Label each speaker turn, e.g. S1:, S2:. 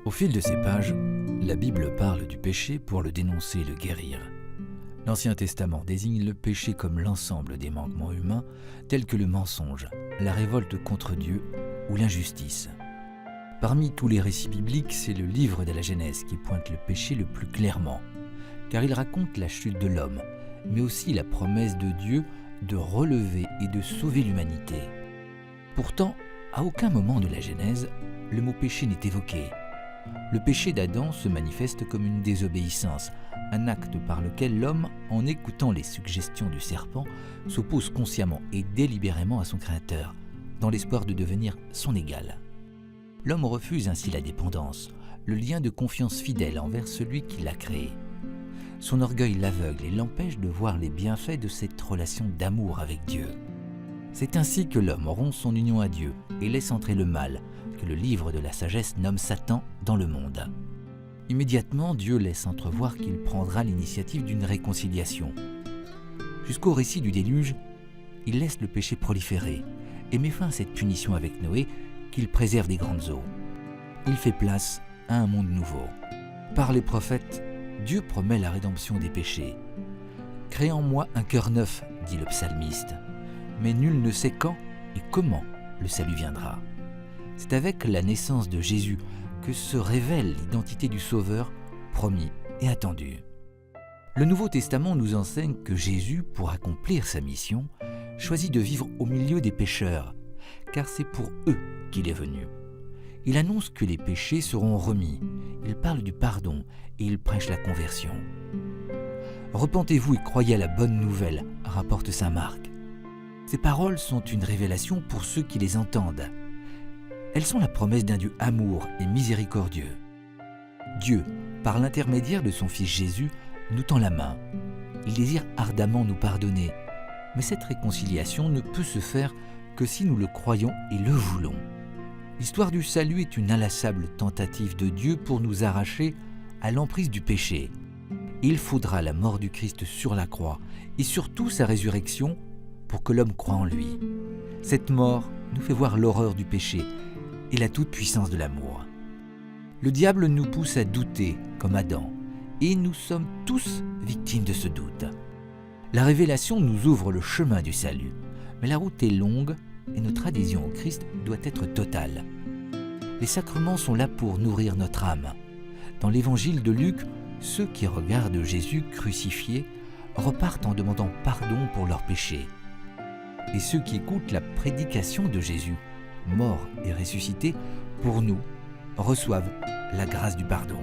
S1: Au fil de ces pages, la Bible parle du péché pour le dénoncer et le guérir. L'Ancien Testament désigne le péché comme l'ensemble des manquements humains, tels que le mensonge, la révolte contre Dieu ou l'injustice. Parmi tous les récits bibliques, c'est le livre de la Genèse qui pointe le péché le plus clairement, car il raconte la chute de l'homme, mais aussi la promesse de Dieu de relever et de sauver l'humanité. Pourtant, à aucun moment de la Genèse, le mot péché n'est évoqué. Le péché d'Adam se manifeste comme une désobéissance, un acte par lequel l'homme, en écoutant les suggestions du serpent, s'oppose consciemment et délibérément à son Créateur, dans l'espoir de devenir son égal. L'homme refuse ainsi la dépendance, le lien de confiance fidèle envers celui qui l'a créé. Son orgueil l'aveugle et l'empêche de voir les bienfaits de cette relation d'amour avec Dieu. C'est ainsi que l'homme rompt son union à Dieu et laisse entrer le mal, que le livre de la sagesse nomme Satan, dans le monde. Immédiatement, Dieu laisse entrevoir qu'il prendra l'initiative d'une réconciliation. Jusqu'au récit du déluge, il laisse le péché proliférer et met fin à cette punition avec Noé qu'il préserve des grandes eaux. Il fait place à un monde nouveau. Par les prophètes, Dieu promet la rédemption des péchés. « Crée en moi un cœur neuf », dit le psalmiste. Mais nul ne sait quand et comment le salut viendra. C'est avec la naissance de Jésus que se révèle l'identité du Sauveur promis et attendu. Le Nouveau Testament nous enseigne que Jésus, pour accomplir sa mission, choisit de vivre au milieu des pécheurs, car c'est pour eux qu'il est venu. Il annonce que les péchés seront remis, il parle du pardon et il prêche la conversion. « Repentez-vous et croyez à la bonne nouvelle », rapporte saint Marc. Ces paroles sont une révélation pour ceux qui les entendent. Elles sont la promesse d'un Dieu amour et miséricordieux. Dieu, par l'intermédiaire de son Fils Jésus, nous tend la main. Il désire ardemment nous pardonner, mais cette réconciliation ne peut se faire que si nous le croyons et le voulons. L'histoire du salut est une inlassable tentative de Dieu pour nous arracher à l'emprise du péché. Il faudra la mort du Christ sur la croix et surtout sa résurrection pour que l'homme croie en lui. Cette mort nous fait voir l'horreur du péché et la toute-puissance de l'amour. Le diable nous pousse à douter, comme Adam, et nous sommes tous victimes de ce doute. La révélation nous ouvre le chemin du salut, mais la route est longue et notre adhésion au Christ doit être totale. Les sacrements sont là pour nourrir notre âme. Dans l'évangile de Luc, ceux qui regardent Jésus crucifié repartent en demandant pardon pour leurs péchés. Et ceux qui écoutent la prédication de Jésus, mort et ressuscité, pour nous, reçoivent la grâce du pardon.